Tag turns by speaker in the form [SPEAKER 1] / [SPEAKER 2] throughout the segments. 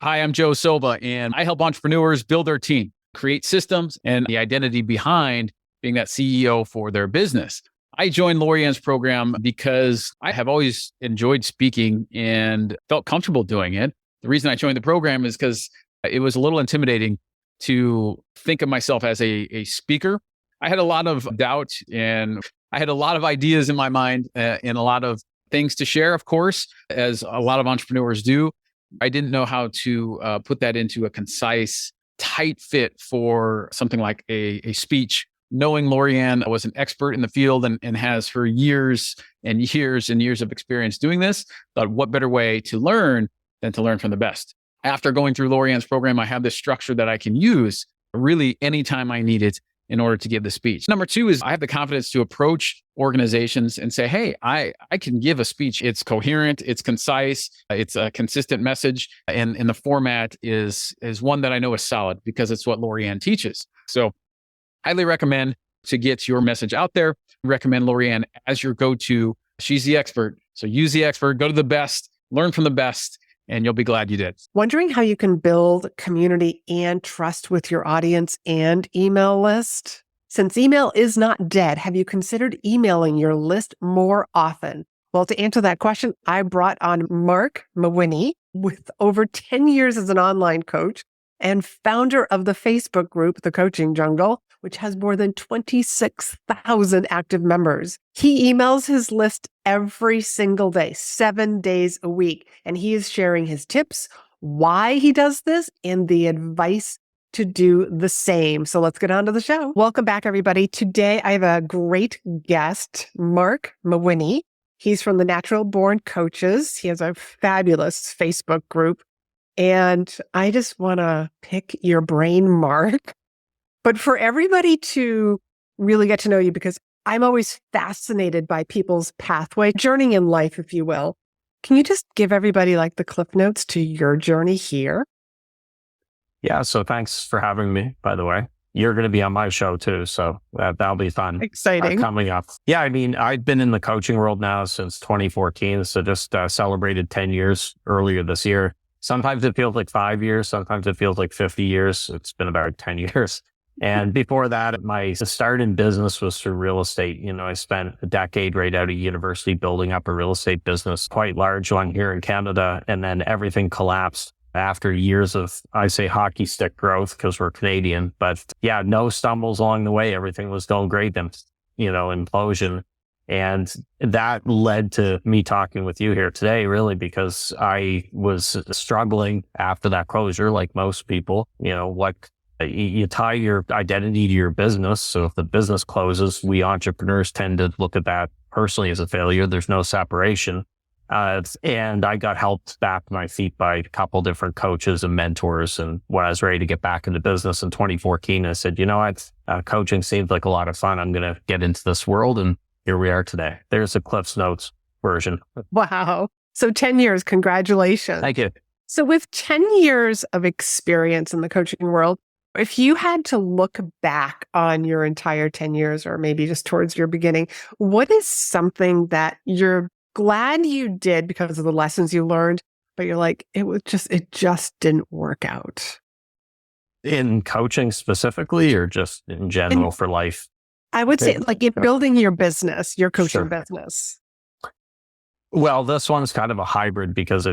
[SPEAKER 1] Hi, I'm Joe Silva, and I help entrepreneurs build their team, create systems, and the identity behind being that CEO for their business. I joined Laurie-Ann's program because I have always enjoyed speaking and felt comfortable doing it. The reason I joined the program is because it was a little intimidating to think of myself as a speaker. I had a lot of doubt and I had a lot of ideas in my mind and a lot of things to share, of course, as a lot of entrepreneurs do. I didn't know how to put that into a concise, tight fit for something like a speech. Knowing Laurie-Ann was an expert in the field and has for years and years and years of experience doing this, thought what better way to learn than to learn from the best. After going through Laurie-Ann's program, I have this structure that I can use really anytime I need it in order to give the speech. Number two is I have the confidence to approach organizations and say, hey, I can give a speech. It's coherent, it's concise, it's a consistent message, and the format is one that I know is solid because it's what Laurie-Ann teaches. So highly recommend to get your message out there. Recommend Laurie-Ann as your go-to. She's the expert. So use the expert, go to the best, learn from the best, and you'll be glad you did.
[SPEAKER 2] Wondering how you can build community and trust with your audience and email list? Since email is not dead, have you considered emailing your list more often? Well, to answer that question, I brought on Marc Mawhinney with over 10 years as an online coach and founder of the Facebook group, The Coaching Jungle, which has more than 26,000 active members. He emails his list every single day, 7 days a week, and he is sharing his tips, why he does this, and the advice to do the same. So let's get on to the show. Welcome back, everybody. Today, I have a great guest, Marc Mawhinney. He's from the Natural Born Coaches. He has a fabulous Facebook group. And I just want to pick your brain, Marc. But for everybody to really get to know you, because I'm always fascinated by people's pathway, journey in life, if you will. Can you just give everybody like the cliff notes to your journey here?
[SPEAKER 3] Yeah. So thanks for having me, by the way. You're going to be on my show too. So that'll be fun.
[SPEAKER 2] Exciting.
[SPEAKER 3] Coming up. Yeah. I mean, I've been in the coaching world now since 2014. So just celebrated 10 years earlier this year. Sometimes it feels like 5 years. Sometimes it feels like 50 years. It's been about 10 years. And before that, my start in business was through real estate. You know, I spent a decade right out of university building up a real estate business, quite large one here in Canada. And then everything collapsed after years of, I say, hockey stick growth because we're Canadian. But yeah, no stumbles along the way. Everything was going great. Then, implosion. And that led to me talking with you here today, really, because I was struggling after that closure, like most people. You tie your identity to your business. So if the business closes, we entrepreneurs tend to look at that personally as a failure. There's no separation. And I got helped back to my feet by a couple different coaches and mentors. And when I was ready to get back into business in 2014, I said, coaching seems like a lot of fun. I'm going to get into this world. And here we are today. There's a Cliff's Notes version.
[SPEAKER 2] Wow. So 10 years, congratulations.
[SPEAKER 3] Thank you.
[SPEAKER 2] So with 10 years of experience in the coaching world, if you had to look back on your entire 10 years, or maybe just towards your beginning, what is something that you're glad you did because of the lessons you learned, but you're like, it just didn't work out?
[SPEAKER 3] In coaching specifically, or just in general for life?
[SPEAKER 2] I would say like in building your business, your coaching business.
[SPEAKER 3] Well, this one's kind of a hybrid because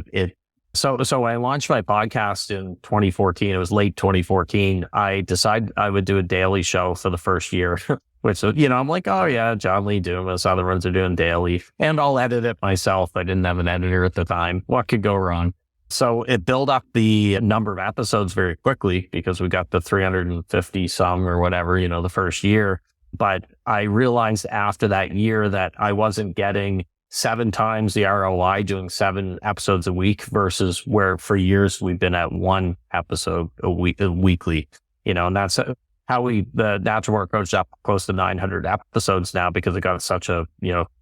[SPEAKER 3] So I launched my podcast in 2014. It was late 2014. I decided I would do a daily show for the first year, which, I'm like, oh yeah, John Lee doing this. Other ones are doing daily, and I'll edit it myself. I didn't have an editor at the time. What could go wrong? So it built up the number of episodes very quickly because we got the 350 some or whatever, the first year. But I realized after that year that I wasn't getting 7 times the ROI doing 7 episodes a week versus where for years we've been at 1 episode a week, weekly, and that's how the Natural Born Coach up close to 900 episodes now because it got such a,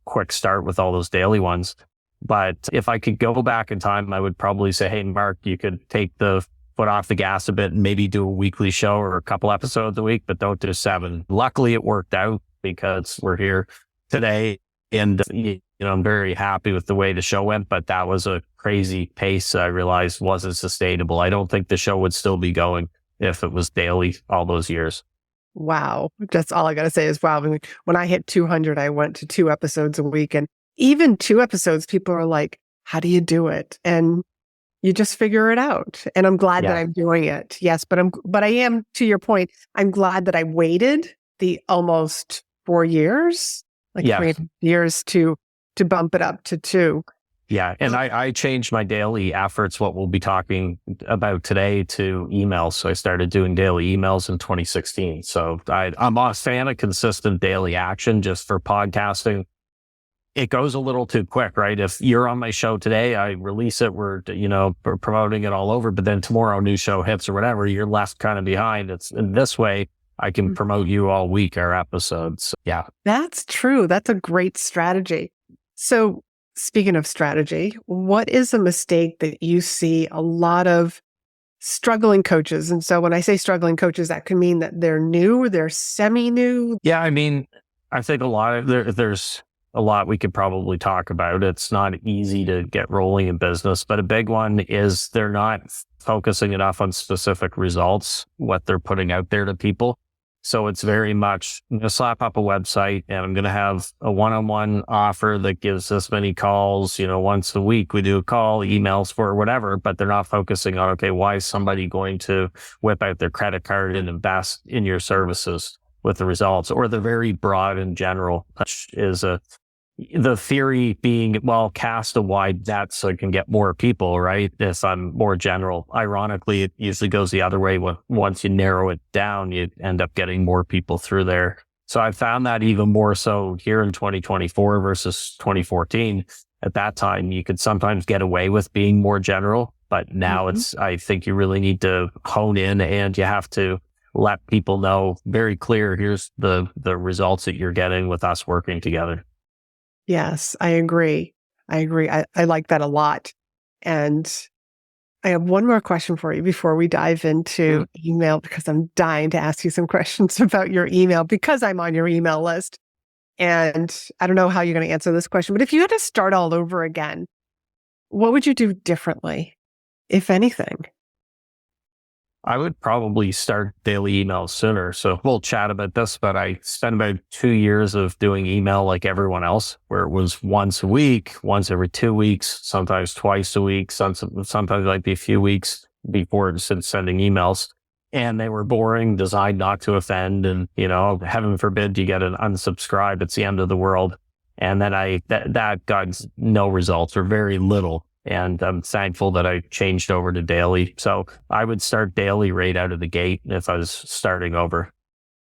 [SPEAKER 3] quick start with all those daily ones. But if I could go back in time, I would probably say, hey, Marc, you could take the foot off the gas a bit and maybe do a weekly show or a couple episodes a week, but don't do 7. Luckily, it worked out because we're here today. And I'm very happy with the way the show went, but that was a crazy pace I realized wasn't sustainable. I don't think the show would still be going if it was daily all those years.
[SPEAKER 2] Wow. That's all I got to say is wow. I mean, when I hit 200, I went to 2 episodes a week, and even 2 episodes, people are like, how do you do it? And you just figure it out. And I'm glad that I'm doing it. Yes. But I am, to your point, I'm glad that I waited the almost 4 years, like 3 years to bump it up to 2.
[SPEAKER 3] Yeah. And I changed my daily efforts, what we'll be talking about today, to emails. So I started doing daily emails in 2016. So I'm a fan of consistent daily action just for podcasting. It goes a little too quick, right? If you're on my show today, I release it, we're promoting it all over, but then tomorrow new show hits or whatever, you're left kind of behind. It's in this way, I can promote you all week, our episodes. Yeah.
[SPEAKER 2] That's true. That's a great strategy. So speaking of strategy, what is a mistake that you see a lot of struggling coaches? And so when I say struggling coaches, that can mean that they're new, they're semi-new.
[SPEAKER 3] Yeah, I mean, I think there's a lot we could probably talk about. It's not easy to get rolling in business, but a big one is they're not focusing enough on specific results, what they're putting out there to people. So it's very much, I'm going to slap up a website and I'm going to have a one-on-one offer that gives this many calls, once a week we do a call, emails for whatever, but they're not focusing on, okay, why is somebody going to whip out their credit card and invest in your services with the results? Or the very broad and general, which is the theory being, well, cast a wide net so it can get more people, right? If I'm more general, ironically, it usually goes the other way. Once you narrow it down, you end up getting more people through there. So I found that even more so here in 2024 versus 2014. At that time, you could sometimes get away with being more general, but now I think you really need to hone in, and you have to let people know very clear, here's the results that you're getting with us working together.
[SPEAKER 2] Yes, I agree. I like that a lot. And I have one more question for you before we dive into email, because I'm dying to ask you some questions about your email because I'm on your email list. And I don't know how you're going to answer this question, but if you had to start all over again, what would you do differently, if anything?
[SPEAKER 3] I would probably start daily emails sooner. So we'll chat about this, but I spent about 2 years of doing email like everyone else, where it was once a week, once every 2 weeks, sometimes twice a week, sometimes it might be a few weeks before sending emails. And they were boring, designed not to offend. And, heaven forbid you get an unsubscribe, it's the end of the world. And then that got no results, or very little. And I'm thankful that I changed over to daily. So I would start daily right out of the gate if I was starting over.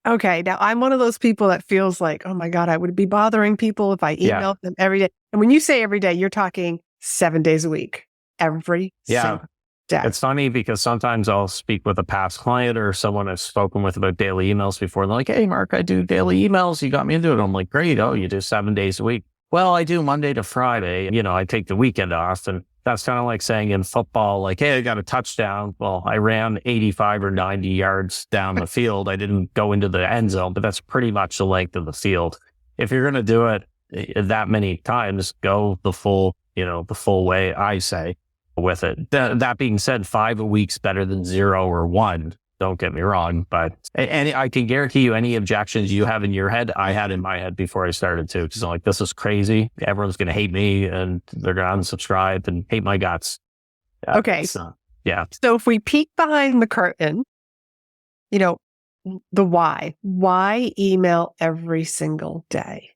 [SPEAKER 2] Okay. Now I'm one of those people that feels like, oh my God, I would be bothering people if I emailed them every day. And when you say every day, you're talking 7 days a week, every single day.
[SPEAKER 3] It's funny because sometimes I'll speak with a past client or someone I've spoken with about daily emails before. And they're like, hey, Mark, I do daily emails. You got me into it. I'm like, great. Oh, you do 7 days a week. Well, I do Monday to Friday. I take the weekend off. And that's kind of like saying in football, like, hey, I got a touchdown. Well, I ran 85 or 90 yards down the field. I didn't go into the end zone, but that's pretty much the length of the field. If you're going to do it that many times, go the full way, I say, with it. That being said, 5 a week's better than 0 or 1. Don't get me wrong, but I can guarantee you any objections you have in your head, I had in my head before I started too. Because I'm like, this is crazy. Everyone's going to hate me and they're going to unsubscribe and hate my guts.
[SPEAKER 2] Okay.
[SPEAKER 3] So
[SPEAKER 2] if we peek behind the curtain, the why. Why email every single day?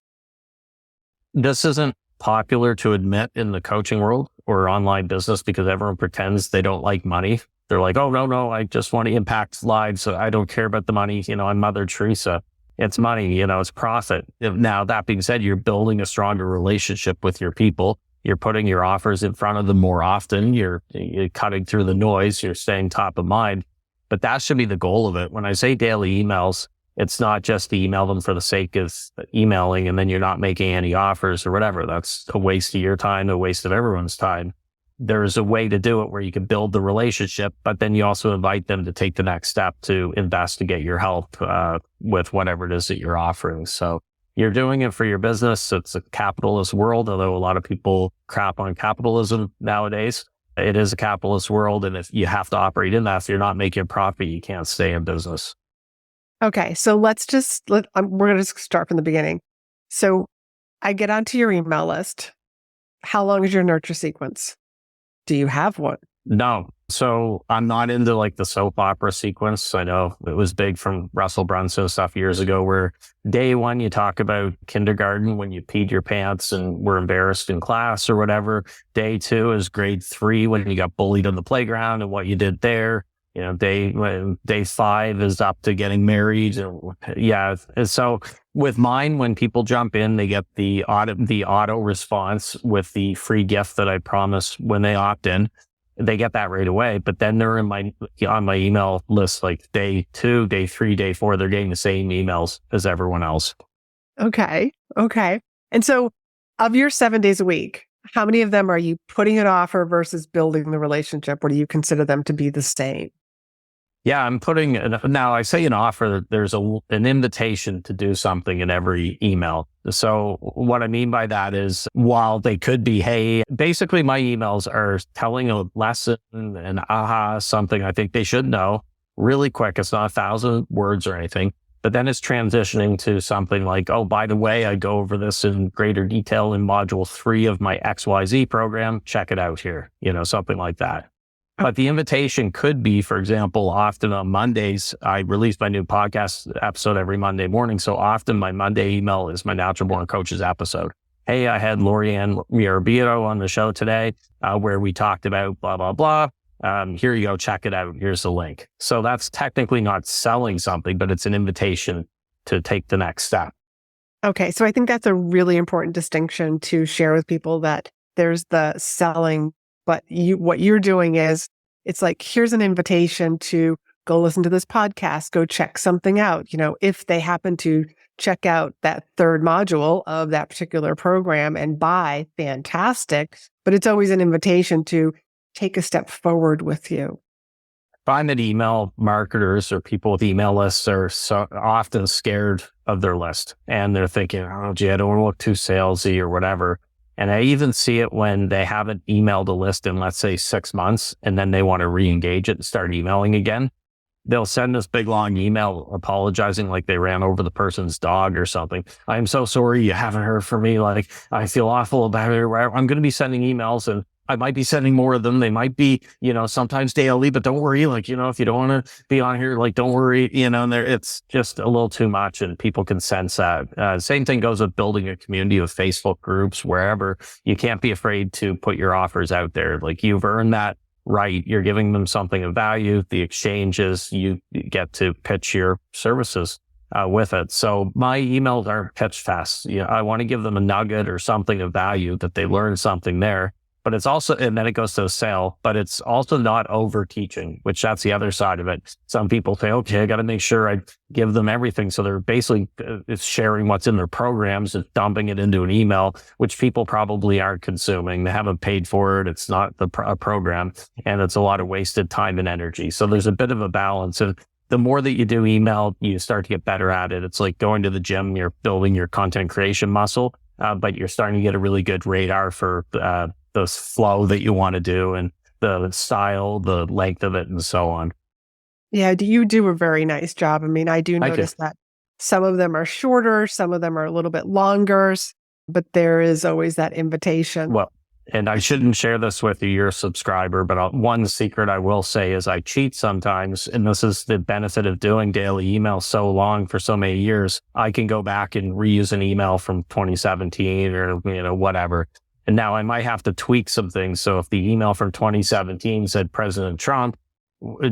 [SPEAKER 3] This isn't popular to admit in the coaching world or online business because everyone pretends they don't like money. They're like, oh, no, I just want to impact lives. So I don't care about the money. I'm Mother Teresa. It's money, it's profit. Now, that being said, you're building a stronger relationship with your people. You're putting your offers in front of them more often. You're cutting through the noise. You're staying top of mind. But that should be the goal of it. When I say daily emails, it's not just to email them for the sake of emailing and then you're not making any offers or whatever. That's a waste of your time, a waste of everyone's time. There's a way to do it where you can build the relationship, but then you also invite them to take the next step to investigate your help with whatever it is that you're offering. So you're doing it for your business. It's a capitalist world, although a lot of people crap on capitalism nowadays. It is a capitalist world. And if you have to operate in that, if you're not making profit, you can't stay in business.
[SPEAKER 2] Okay. So we're going to start from the beginning. So I get onto your email list. How long is your nurture sequence? Do you have one?
[SPEAKER 3] No. So I'm not into like the soap opera sequence. I know it was big from Russell Brunson stuff years ago, where day one, you talk about kindergarten when you peed your pants and were embarrassed in class or whatever. Day two is grade 3 when you got bullied on the playground and what you did there. You know, day 5 is up to getting married. And so with mine, when people jump in, they get the auto response with the free gift that I promise when they opt in. They get that right away, but then they're on my email list, like day 2, day 3, day 4, they're getting the same emails as everyone else.
[SPEAKER 2] Okay. And so of your 7 days a week, how many of them are you putting an offer versus building the relationship? Or do you consider them to be the same?
[SPEAKER 3] Yeah, now I say an offer, there's an invitation to do something in every email. So what I mean by that is, while they could be, hey, basically my emails are telling a lesson and something I think they should know really quick. It's not 1,000 words or anything, but then it's transitioning to something like, oh, by the way, I go over this in greater detail in module 3 of my XYZ program. Check it out here, something like that. But the invitation could be, for example, often on Mondays, I release my new podcast episode every Monday morning. So often my Monday email is my Natural Born Coaches episode. Hey, I had Laurie-Ann on the show today where we talked about blah, blah, blah. Here you go. Check it out. Here's the link. So that's technically not selling something, but it's an invitation to take the next step.
[SPEAKER 2] Okay. So I think that's a really important distinction to share with people, that there's the selling. But what you're doing is, it's like, here's an invitation to go listen to this podcast, go check something out. If they happen to check out that 3rd module of that particular program and buy, fantastic. But it's always an invitation to take a step forward with you.
[SPEAKER 3] I find that email marketers or people with email lists are so often scared of their list. And they're thinking, oh, gee, I don't want to look too salesy or whatever. And I even see it when they haven't emailed a list in, let's say, 6 months, and then they want to re-engage it and start emailing again. They'll send this big, long email apologizing like they ran over the person's dog or something. I'm so sorry you haven't heard from me. Like, I feel awful about it. I'm going to be sending emails, and I might be sending more of them. They might be, sometimes daily, but don't worry. Like, if you don't want to be on here, like, don't worry, and it's just a little too much, and people can sense that. Same thing goes with building a community of Facebook groups, wherever. You can't be afraid to put your offers out there. Like, you've earned that right. You're giving them something of value. The exchange is you get to pitch your services with it. So my emails aren't pitch fest. I want to give them a nugget or something of value that they learn something there. But it's also, and then it goes to a sale, but it's also not over teaching, which that's the other side of it. Some people say, okay, I got to make sure I give them everything. So they're basically it's sharing what's in their programs and dumping it into an email, which people probably aren't consuming. They haven't paid for it. It's not a program, and it's a lot of wasted time and energy. So there's a bit of a balance. And the more that you do email, you start to get better at it. It's like going to the gym, you're building your content creation muscle, but you're starting to get a really good radar for the flow that you want to do and the style, the length of it, and so on.
[SPEAKER 2] Yeah, you do a very nice job. I mean, I do notice that some of them are shorter, some of them are a little bit longer, but there is always that invitation.
[SPEAKER 3] Well, and I shouldn't share this with you, you're a subscriber, but one secret I will say is I cheat sometimes, and this is the benefit of doing daily email so long for so many years. I can go back and reuse an email from 2017 or whatever. And now I might have to tweak some things. So if the email from 2017 said President Trump, who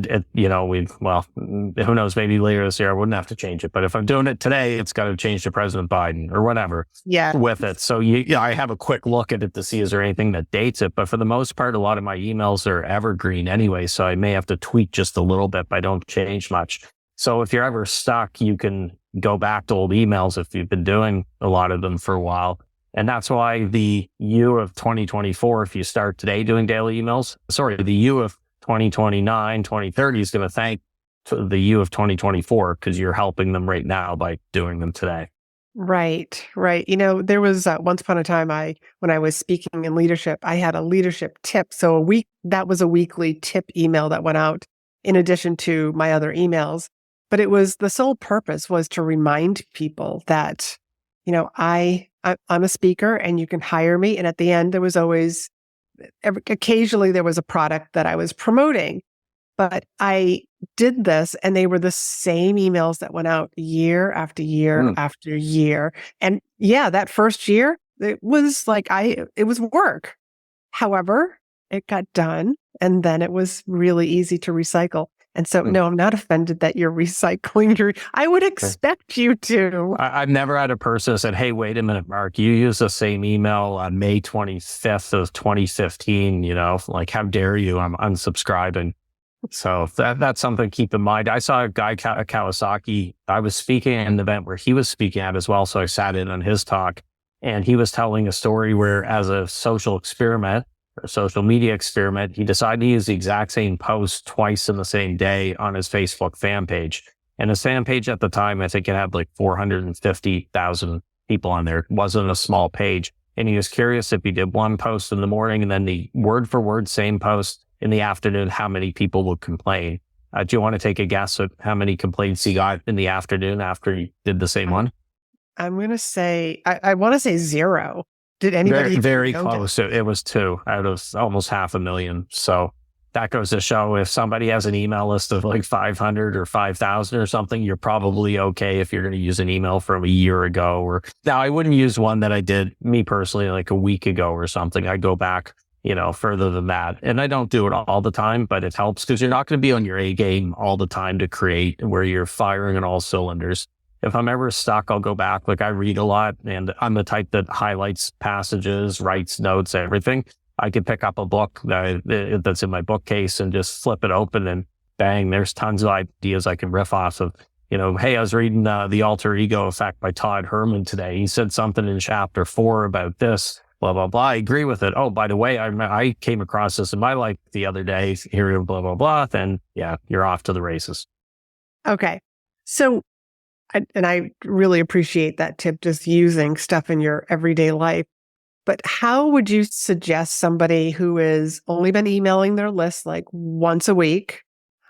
[SPEAKER 3] knows, maybe later this year I wouldn't have to change it. But if I'm doing it today, it's got to change to President Biden or whatever with it. So I have a quick look at it to see is there anything that dates it. But for the most part, a lot of my emails are evergreen anyway. So I may have to tweak just a little bit, but I don't change much. So if you're ever stuck, you can go back to old emails if you've been doing a lot of them for a while. And that's why the you of 2024, if you start today doing daily emails, the you of 2029, 2030 is going to thank the you of 2024 because you're helping them right now by doing them today.
[SPEAKER 2] Right, right. There was once upon a time when I was speaking in leadership, I had a leadership tip. So that was a weekly tip email that went out in addition to my other emails. But it was the sole purpose was to remind people that, I'm a speaker and you can hire me. And at the end, there was always, occasionally there was a product that I was promoting. But I did this and they were the same emails that went out year after year after year. And yeah, that first year, it was it was work. However, it got done and then it was really easy to recycle. And so, no, I'm not offended that you're recycling I would expect you to.
[SPEAKER 3] I've never had a person that said, hey, wait a minute, Mark, you used the same email on May 25th of 2015, how dare you? I'm unsubscribing. So that's something to keep in mind. I saw a guy, Kawasaki, I was speaking at an event where he was speaking at as well. So I sat in on his talk and he was telling a story where as a social experiment, or social media experiment, he decided to use the exact same post twice in the same day on his Facebook fan page. And his fan page at the time, I think it had 450,000 people on there. It wasn't a small page. And he was curious if he did one post in the morning and then the word for word same post in the afternoon, how many people would complain. Do you want to take a guess at how many complaints he got in the afternoon after he did the same one?
[SPEAKER 2] I'm going to say, I want to say 0. Did anybody?
[SPEAKER 3] Very close. It was 2 out of almost 500,000. So that goes to show if somebody has an email list of 500 or 5,000 or something, you're probably okay if you're going to use an email from a year ago. Now, I wouldn't use one that I did, me personally, a week ago or something. I go back further than that. And I don't do it all the time, but it helps because you're not going to be on your A game all the time to create where you're firing on all cylinders. If I'm ever stuck, I'll go back. I read a lot and I'm the type that highlights passages, writes notes, everything. I could pick up a book that's in my bookcase and just flip it open and bang, there's tons of ideas I can riff off of. Hey, I was reading The Alter Ego Effect by Todd Herman today. He said something in chapter 4 about this. Blah, blah, blah. I agree with it. Oh, by the way, I came across this in my life the other day, hearing blah, blah, blah. Then, yeah, you're off to the races.
[SPEAKER 2] Okay. So, and I really appreciate that tip, just using stuff in your everyday life. But how would you suggest somebody who has only been emailing their list once a week?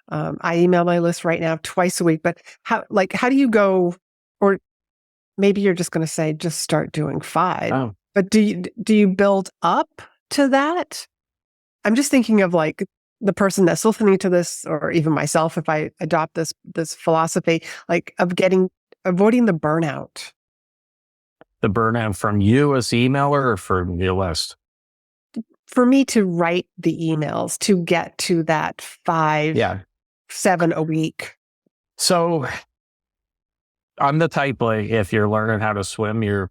[SPEAKER 2] I email my list right now twice a week, but how do you go, or maybe you're just going to say, just start doing 5.
[SPEAKER 3] Oh.
[SPEAKER 2] But do you build up to that? I'm just thinking of the person that's listening to this, or even myself, if I adopt this philosophy, avoiding the burnout.
[SPEAKER 3] The burnout from you as the emailer or from your list?
[SPEAKER 2] For me to write the emails to get to that 5, 7 a week.
[SPEAKER 3] So I'm the type, if you're learning how to swim, you're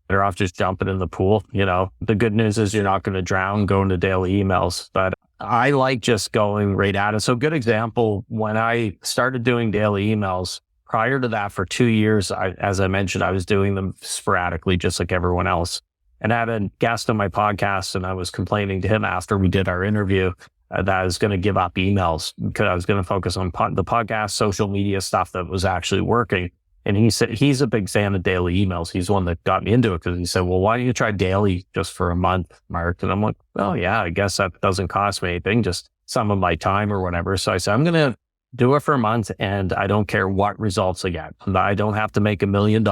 [SPEAKER 3] better off just jumping in the pool. The good news is you're not going to drown going to daily emails, but I like just going right at it. So good example, when I started doing daily emails, prior to that for 2 years, as I mentioned, I was doing them sporadically, just like everyone else. And I had a guest on my podcast and I was complaining to him after we did our interview that I was going to give up emails because I was going to focus on the podcast, social media stuff that was actually working. And he said, he's a big fan of daily emails. He's the one that got me into it because he said, well, why don't you try daily just for a month, Mark? And I'm like, well, yeah, I guess that doesn't cost me anything, just some of my time or whatever. So I said, I'm going to do it for a month and I don't care what results I get. I don't have to make $1 million.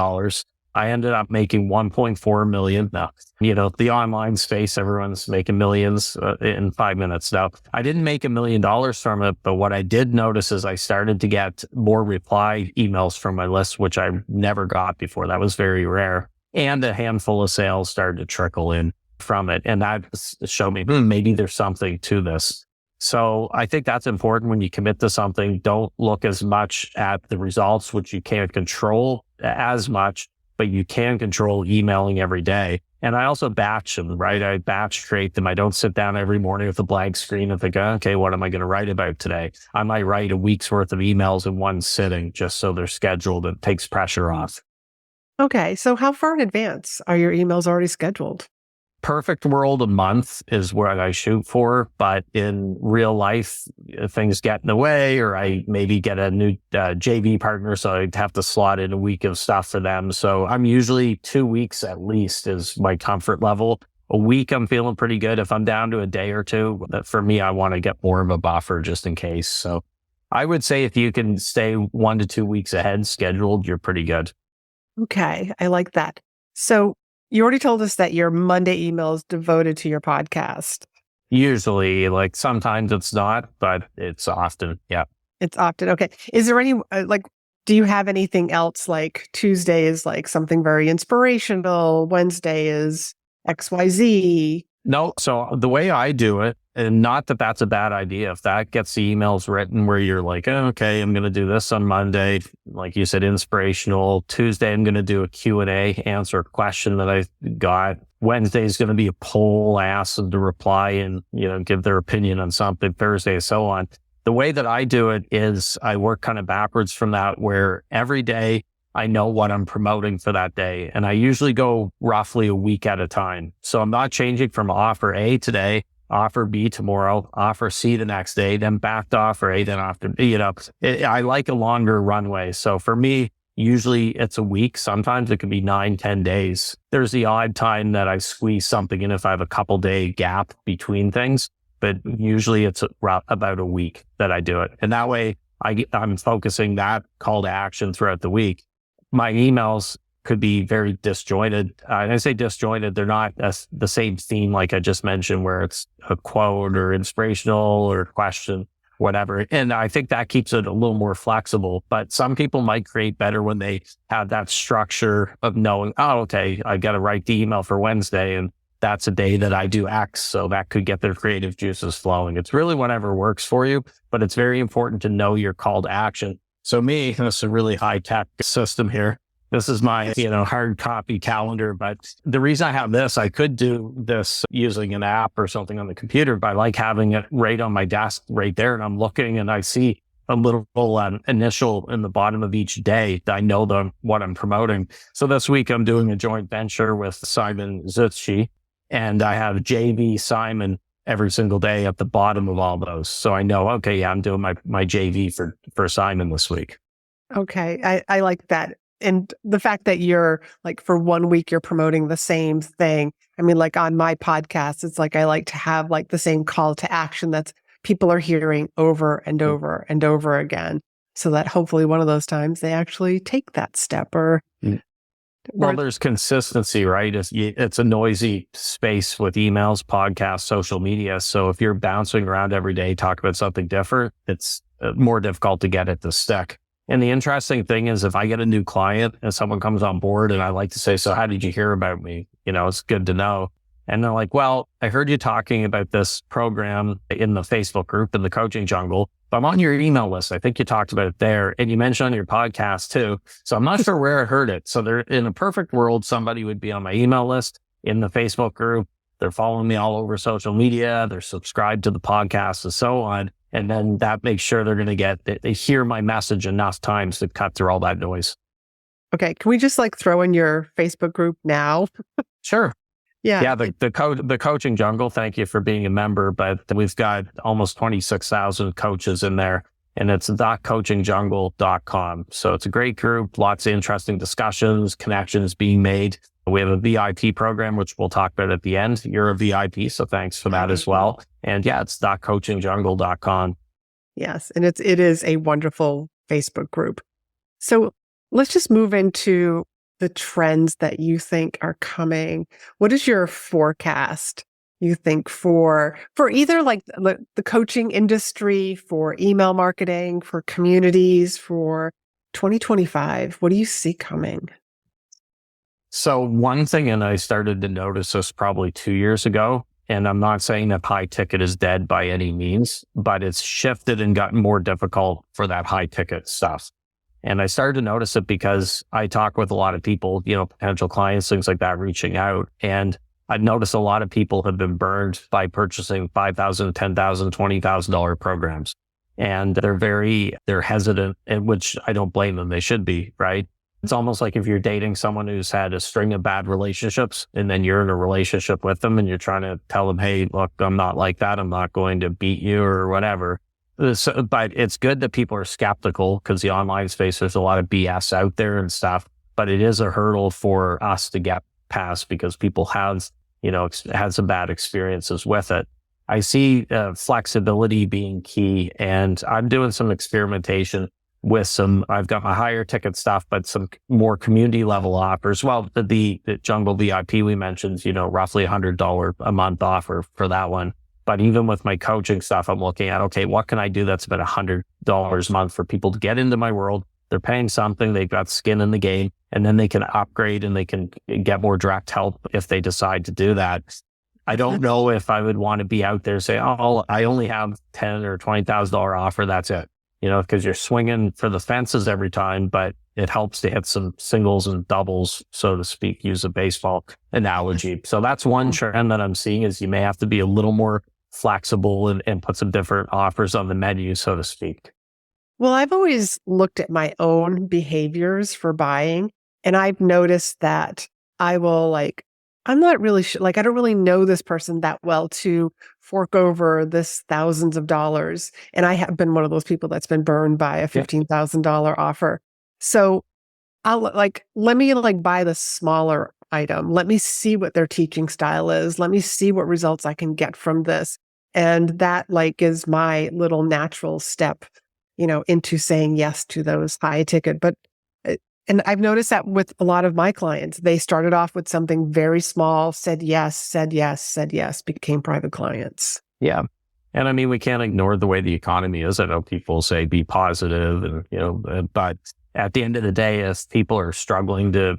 [SPEAKER 3] I ended up making 1.4 million. Now, the online space, everyone's making millions in 5 minutes. Now, I didn't make $1 million from it, but what I did notice is I started to get more reply emails from my list, which I never got before. That was very rare. And a handful of sales started to trickle in from it. And that showed me, maybe there's something to this. So I think that's important when you commit to something. Don't look as much at the results, which you can't control as much, but you can control emailing every day. And I also batch them, right? I batch create them. I don't sit down every morning with a blank screen and think, okay, what am I going to write about today? I might write a week's worth of emails in one sitting just so they're scheduled. It takes pressure off.
[SPEAKER 2] Okay. So how far in advance are your emails already scheduled?
[SPEAKER 3] perfect world, a month is what I shoot for. But in real life, things get in the way, or I maybe get a new JV partner, so I'd have to slot in a week of stuff for them. So I'm usually 2 weeks at least is my comfort level. A week, I'm feeling pretty good. If I'm down to a day or two, for me, I want to get more of a buffer just in case. So I would say if you can stay 1 to 2 weeks ahead scheduled, you're pretty good.
[SPEAKER 2] Okay, I like that. So you already told us that your Monday email is devoted to your podcast.
[SPEAKER 3] Usually, like sometimes it's not, but it's often. Yeah.
[SPEAKER 2] It's often. Okay. Is there any, do you have anything else? Like Tuesday is like something very inspirational. Wednesday is XYZ.
[SPEAKER 3] No. So the way I do it, and not that that's a bad idea. If that gets the emails written where you're like, oh, okay, I'm going to do this on Monday. Like you said, inspirational. Tuesday, I'm going to do a Q&A, answer a question that I got. Wednesday is going to be a poll, ask them to reply and, give their opinion on something. Thursday, so on. The way that I do it is I work kind of backwards from that, where every day I know what I'm promoting for that day. And I usually go roughly a week at a time. So I'm not changing from offer A today, offer B tomorrow, offer C the next day, then back to offer A, then after, I like a longer runway. So for me, usually it's a week. Sometimes it can be 9-10 days. There's the odd time that I squeeze something in if I have a couple day gap between things, but usually it's about a week that I do it. And that way I'm focusing that call to action throughout the week. My emails could be very disjointed. And I say disjointed, they're not the same theme like I just mentioned, where it's a quote or inspirational or question, whatever. And I think that keeps it a little more flexible. But some people might create better when they have that structure of knowing, oh, okay, I got to write the email for Wednesday, and that's a day that I do X. So that could get their creative juices flowing. It's really whatever works for you, but it's very important to know your call to action. So me, this is a really high tech system here. This is my, hard copy calendar. But the reason I have this, I could do this using an app or something on the computer, but I like having it right on my desk right there. And I'm looking and I see a little initial in the bottom of each day that I know what I'm promoting. So this week I'm doing a joint venture with Simon Zutshi, and I have JV Simon every single day at the bottom of all those. So I know, okay, yeah, I'm doing my JV for Simon this week.
[SPEAKER 2] Okay. I like that. And the fact that you're like, for 1 week, you're promoting the same thing. I mean, like on my podcast, it's like, I like to have like the same call to action that's people are hearing over and over and over again. So that hopefully one of those times they actually take that step or.
[SPEAKER 3] Well, there's consistency, right? It's a noisy space with emails, podcasts, social media. So if you're bouncing around every day, talk about something different, it's more difficult to get it to stick. And the interesting thing is, if I get a new client and someone comes on board and I like to say, so how did you hear about me? It's good to know. And they're like, well, I heard you talking about this program in the Facebook group in the coaching jungle, but I'm on your email list. I think you talked about it there, and you mentioned on your podcast too. So I'm not sure where I heard it. So in a perfect world, somebody would be on my email list in the Facebook group. They're following me all over social media. They're subscribed to the podcast and so on. And then that makes sure they're going to they hear my message enough times to cut through all that noise.
[SPEAKER 2] Okay. Can we just throw in your Facebook group now?
[SPEAKER 3] Sure.
[SPEAKER 2] Yeah.
[SPEAKER 3] Yeah. The coaching jungle. Thank you for being a member, but we've got almost 26,000 coaches in there, and it's coachingjungle.com. So it's a great group, lots of interesting discussions, connections being made. We have a VIP program, which we'll talk about at the end. You're a VIP, so thanks for that as well. And yeah, it's coachingjungle.com.
[SPEAKER 2] Yes. And it is a wonderful Facebook group. So let's just move into the trends that you think are coming. What is your forecast, you think, for either the coaching industry, for email marketing, for communities, for 2025? What do you see coming?
[SPEAKER 3] So one thing, and I started to notice this probably 2 years ago, and I'm not saying that high ticket is dead by any means, but it's shifted and gotten more difficult for that high ticket stuff. And I started to notice it because I talk with a lot of people, potential clients, things like that, reaching out. And I've noticed a lot of people have been burned by purchasing $5,000, $10,000, $20,000 programs. And they're hesitant, and which I don't blame them. They should be, right? It's almost like if you're dating someone who's had a string of bad relationships and then you're in a relationship with them and you're trying to tell them, hey, look, I'm not like that. I'm not going to beat you or whatever. But it's good that people are skeptical because the online space, there's a lot of BS out there and stuff, but it is a hurdle for us to get past because people have, had some bad experiences with it. I see flexibility being key, and I'm doing some experimentation with I've got my higher ticket stuff, but some more community level offers. Well, the Jungle VIP we mentioned, roughly $100 a month offer for that one. But even with my coaching stuff, I'm looking at, okay, what can I do that's about $100 a month for people to get into my world? They're paying something, they've got skin in the game, and then they can upgrade and they can get more direct help if they decide to do that. I don't know if I would want to be out there saying, oh, I only have $10,000 or $20,000 offer, that's it. Because you're swinging for the fences every time, but it helps to hit some singles and doubles, so to speak, use a baseball analogy. So that's one trend that I'm seeing is you may have to be a little more flexible and put some different offers on the menu, so to speak.
[SPEAKER 2] Well, I've always looked at my own behaviors for buying, and I've noticed that I will I'm not really sure, I don't really know this person that well to fork over this thousands of dollars. And I have been one of those people that's been burned by a $15,000 offer. So I'll let me buy the smaller item. Let me see what their teaching style is. Let me see what results I can get from this. And that is my little natural step, into saying yes to those high ticket. And I've noticed that with a lot of my clients, they started off with something very small, said yes, became private clients.
[SPEAKER 3] Yeah. And I mean, we can't ignore the way the economy is. I know people say be positive and, but at the end of the day, if people are struggling to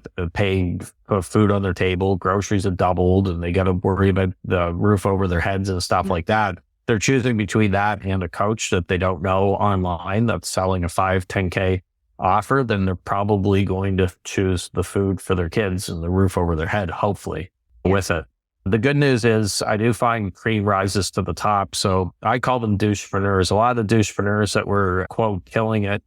[SPEAKER 3] put food on their table, groceries have doubled and they got to worry about the roof over their heads and stuff like that. They're choosing between that and a coach that they don't know online that's selling a 5, 10K offer, then they're probably going to choose the food for their kids and the roof over their head, hopefully, with it. The good news is I do find cream rises to the top. So I call them douchepreneurs. A lot of the douchepreneurs that were, quote, killing it,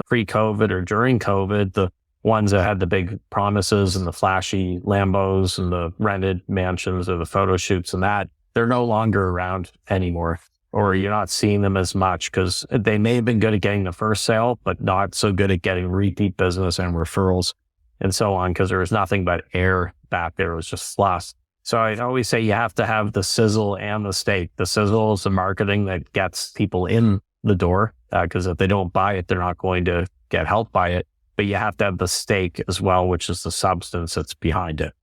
[SPEAKER 3] pre-COVID or during COVID, the ones that had the big promises and the flashy Lambos and the rented mansions or the photo shoots and that, they're no longer around anymore. Or you're not seeing them as much because they may have been good at getting the first sale, but not so good at getting repeat business and referrals and so on, because there was nothing but air back there. It was just fluff. So I always say you have to have the sizzle and the steak. The sizzle is the marketing that gets people in the door, because if they don't buy it, they're not going to get help by it. But you have to have the steak as well, which is the substance that's behind it.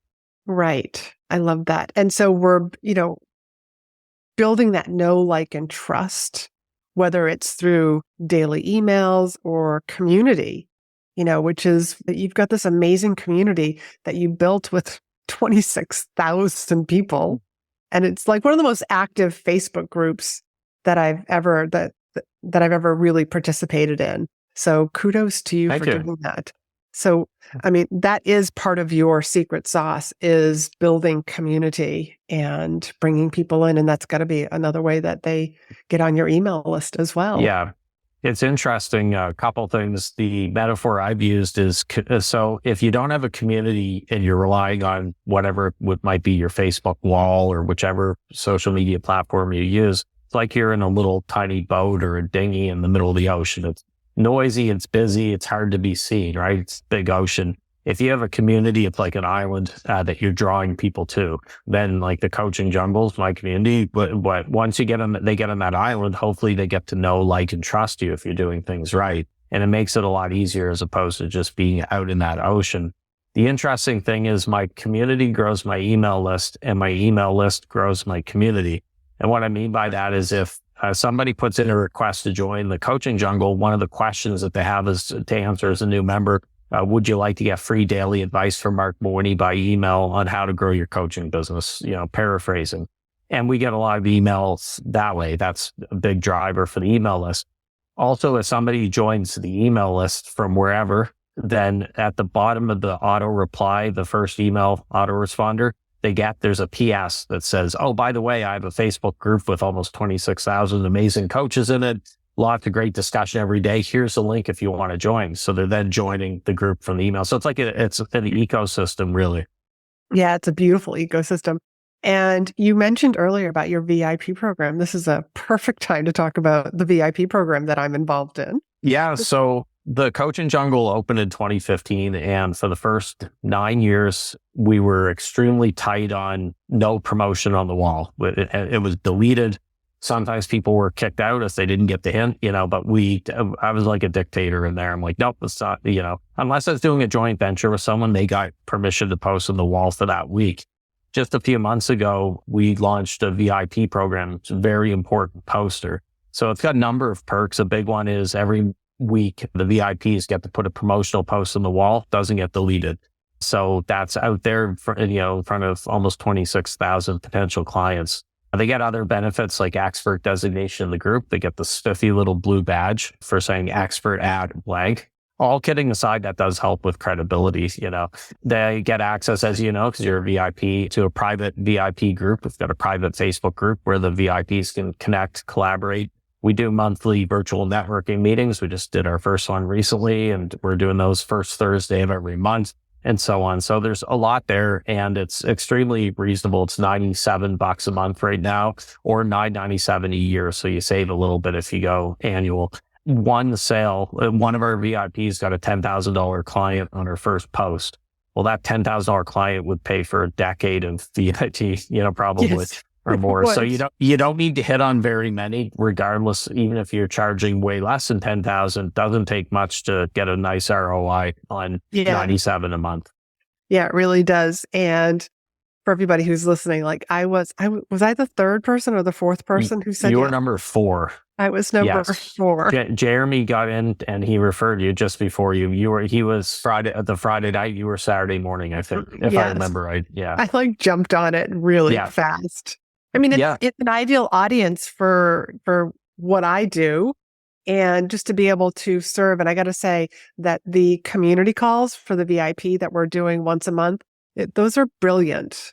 [SPEAKER 2] Right. I love that. And so we're, building that know, like, and trust, whether it's through daily emails or community, which is that you've got this amazing community that you built with 26,000 people. And it's one of the most active Facebook groups that I've ever, that I've ever really participated in. So kudos to you for doing that. So, I mean, that is part of your secret sauce, is building community and bringing people in. And that's got to be another way that they get on your email list as well.
[SPEAKER 3] Yeah. It's interesting. A couple things. The metaphor I've used is, so if you don't have a community and you're relying on whatever might be your Facebook wall or whichever social media platform you use, it's like you're in a little tiny boat or a dinghy in the middle of the ocean. It's noisy, it's busy, it's hard to be seen, right? It's big ocean. If you have a community, it's like an island that you're drawing people to. Then, like the coaching jungles, my community, but once they get on that island, hopefully they get to know, like, and trust you if you're doing things right. And it makes it a lot easier as opposed to just being out in that ocean. The interesting thing is my community grows my email list and my email list grows my community. And what I mean by that is if somebody puts in a request to join the coaching jungle, one of the questions that they have is to answer as a new member, would you like to get free daily advice from Marc Mawhinney by email on how to grow your coaching business, paraphrasing. And we get a lot of emails that way. That's a big driver for the email list. Also, if somebody joins the email list from wherever, then at the bottom of the auto reply, the first email autoresponder, there's a PS that says, oh, by the way, I have a Facebook group with almost 26,000 amazing coaches in it. lots of great discussion every day. Here's the link if you want to join. So they're then joining the group from the email. So it's like it's an ecosystem, really.
[SPEAKER 2] Yeah, it's a beautiful ecosystem. And you mentioned earlier about your VIP program. This is a perfect time to talk about the VIP program that I'm involved in.
[SPEAKER 3] Yeah. So the Coaching Jungle opened in 2015. And for the first 9 years, we were extremely tight on no promotion on the wall. It was deleted. Sometimes people were kicked out if they didn't get the hint, but I was like a dictator in there. I'm like, nope, it's not, unless I was doing a joint venture with someone, they got permission to post on the wall for that week. Just a few months ago, we launched a VIP program. It's a very important poster. So it's got a number of perks. A big one is every week, the VIPs get to put a promotional post on the wall, doesn't get deleted. So that's out there in front of almost 26,000 potential clients. They get other benefits like expert designation in the group. They get the spiffy little blue badge for saying expert at blank. All kidding aside, that does help with credibility. They get access, as you know, because you're a VIP, to a private VIP group. We've got a private Facebook group where the VIPs can connect, collaborate. We do monthly virtual networking meetings. We just did our first one recently, and we're doing those first Thursday of every month, and so on. So there's a lot there, and it's extremely reasonable. It's $97 a month right now, or $997 a year. So you save a little bit if you go annual. One sale, one of our VIPs got a $10,000 client on her first post. Well, that $10,000 client would pay for a decade of VIP, probably.
[SPEAKER 2] Yes.
[SPEAKER 3] Or more. So you don't need to hit on very many, regardless. Even if you're charging way less than 10,000, doesn't take much to get a nice ROI on 97 a month.
[SPEAKER 2] Yeah, it really does. And for everybody who's listening, like was I the third person or the fourth person who said
[SPEAKER 3] you were number 4?
[SPEAKER 2] I was number 4.
[SPEAKER 3] Jeremy got in and he referred you just before you. He was the Friday night. You were Saturday morning, I think, if I remember right. Yeah,
[SPEAKER 2] I jumped on it really fast. I mean, it's an ideal audience for what I do, and just to be able to serve. And I got to say that the community calls for the VIP that we're doing once a month, those are brilliant.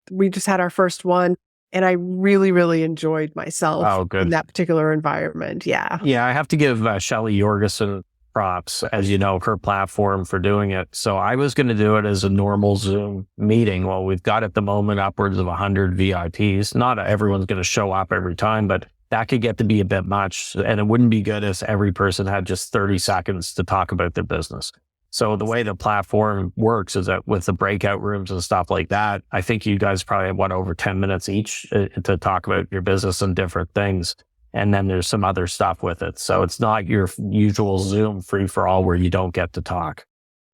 [SPEAKER 2] We just had our first one, and I really, really enjoyed myself in that particular environment. Yeah.
[SPEAKER 3] Yeah, I have to give Shelley Jorgensen props, as you know, her platform for doing it. So I was going to do it as a normal Zoom meeting. Well, we've got at the moment upwards of 100 VIPs. Not everyone's going to show up every time, but that could get to be a bit much. And it wouldn't be good if every person had just 30 seconds to talk about their business. So the way the platform works is that with the breakout rooms and stuff like that, I think you guys probably have over 10 minutes each to talk about your business and different things. And then there's some other stuff with it. So it's not your usual Zoom free for all where you don't get to talk.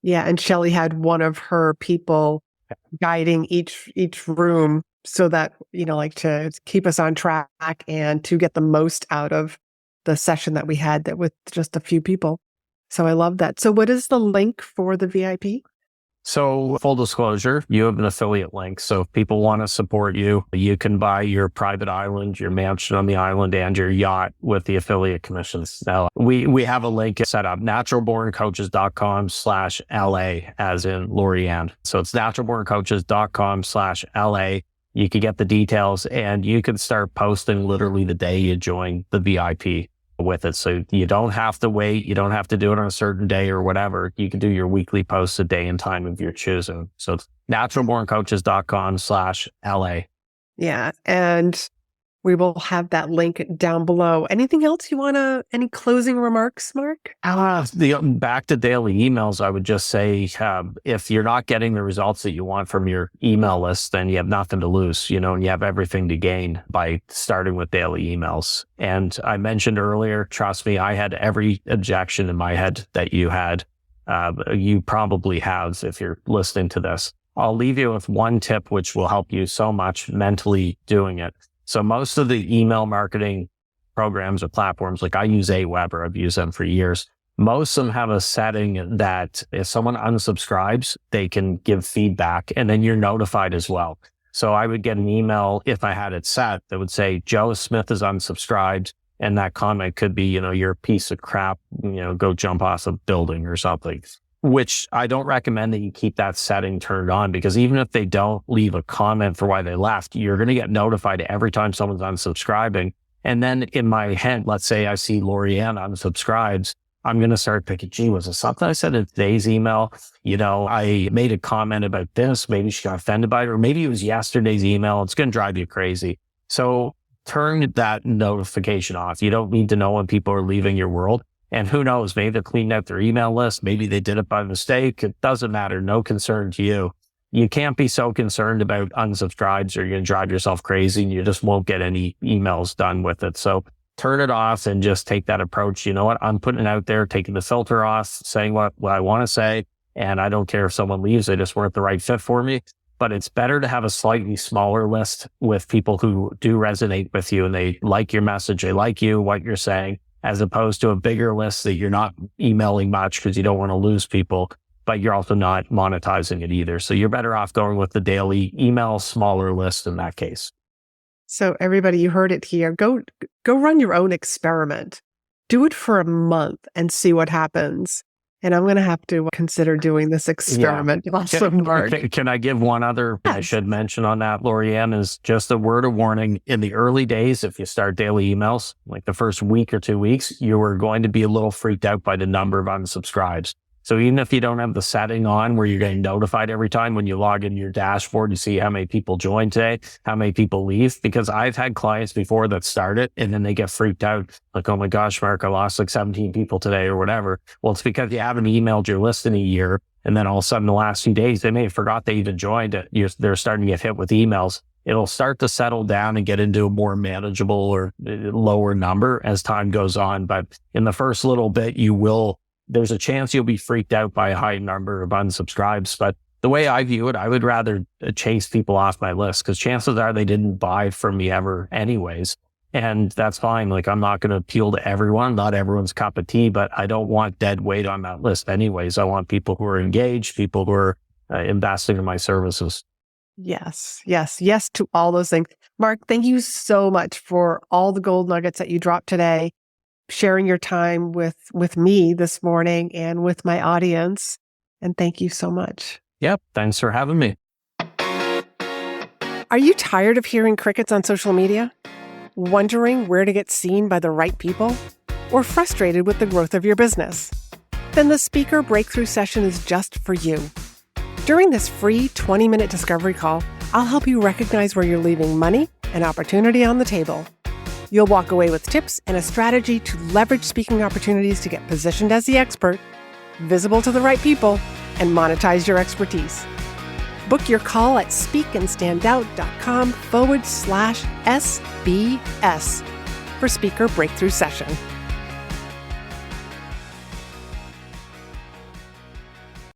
[SPEAKER 2] Yeah. And Shelley had one of her people guiding each room so that, to keep us on track and to get the most out of the session that we had that with just a few people. So I love that. So what is the link for the VIP?
[SPEAKER 3] So full disclosure, you have an affiliate link. So if people want to support you, you can buy your private island, your mansion on the island, and your yacht with the affiliate commissions. Now, we have a link set up, naturalborncoaches.com/LA, as in Laurie-Ann. So it's naturalborncoaches.com/LA. You can get the details, and you can start posting literally the day you join the VIP with it. So you don't have to wait. You don't have to do it on a certain day or whatever. You can do your weekly posts a day and time of your choosing. So it's naturalborncoaches.com/LA. Yeah.
[SPEAKER 2] And we will have that link down below. Anything else any closing remarks, Marc?
[SPEAKER 3] Back to daily emails, I would just say, if you're not getting the results that you want from your email list, then you have nothing to lose, and you have everything to gain by starting with daily emails. And I mentioned earlier, trust me, I had every objection in my head that you had. You probably have if you're listening to this. I'll leave you with one tip, which will help you so much mentally doing it. So most of the email marketing programs or platforms, like I use Aweber, I've used them for years. Most of them have a setting that if someone unsubscribes, they can give feedback, and then you're notified as well. So I would get an email if I had it set that would say, Joe Smith is unsubscribed. And that comment could be, you're a piece of crap, go jump off a building or something. Which I don't recommend that you keep that setting turned on, because even if they don't leave a comment for why they left, you're going to get notified every time someone's unsubscribing. And then in my head, let's say I see Laurie-Ann unsubscribes, I'm going to start thinking, gee, was it something I said in today's email? I made a comment about this. Maybe she got offended by it, or maybe it was yesterday's email. It's going to drive you crazy. So turn that notification off. You don't need to know when people are leaving your world. And who knows, maybe they're cleaning out their email list. Maybe they did it by mistake. It doesn't matter. No concern to you. You can't be so concerned about unsubscribes or you're going to drive yourself crazy and you just won't get any emails done with it. So turn it off and just take that approach. You know what? I'm putting it out there, taking the filter off, saying what I want to say. And I don't care if someone leaves. They just weren't the right fit for me. But it's better to have a slightly smaller list with people who do resonate with you and they like your message. They like you, what you're saying, as opposed to a bigger list that you're not emailing much because you don't want to lose people, but you're also not monetizing it either. So you're better off going with the daily email, smaller list in that case.
[SPEAKER 2] So everybody, you heard it here. Go run your own experiment. Do it for a month and see what happens. And I'm going to have to consider doing this experiment.
[SPEAKER 3] Yeah. Can I give one other I should mention on that, Laurie-Ann, is just a word of warning. In the early days, if you start daily emails, like the first week or 2 weeks, you are going to be a little freaked out by the number of unsubscribes. So even if you don't have the setting on where you're getting notified every time when you log into your dashboard, you see how many people joined today, how many people leave, because I've had clients before that start it and then they get freaked out like, oh my gosh, Mark, I lost like 17 people today or whatever. Well, it's because you haven't emailed your list in a year. And then all of a sudden the last few days, they may have forgot they even joined it. They're starting to get hit with emails. It'll start to settle down and get into a more manageable or lower number as time goes on. But in the first little bit, there's a chance you'll be freaked out by a high number of unsubscribes. But the way I view it, I would rather chase people off my list because chances are they didn't buy from me ever anyways. And that's fine. Like, I'm not going to appeal to everyone, not everyone's cup of tea, but I don't want dead weight on that list anyways. I want people who are engaged, people who are investing in my services.
[SPEAKER 2] Yes to all those things. Marc, thank you so much for all the gold nuggets that you dropped today, sharing your time with me this morning and with my audience. And thank you so much.
[SPEAKER 3] Yep. Thanks for having me.
[SPEAKER 2] Are you tired of hearing crickets on social media? Wondering where to get seen by the right people? Or frustrated with the growth of your business? Then the Speaker Breakthrough Session is just for you. During this free 20-minute discovery call, I'll help you recognize where you're leaving money and opportunity on the table. You'll walk away with tips and a strategy to leverage speaking opportunities to get positioned as the expert, visible to the right people, and monetize your expertise. Book your call at speakandstandout.com/SBS for Speaker Breakthrough Session.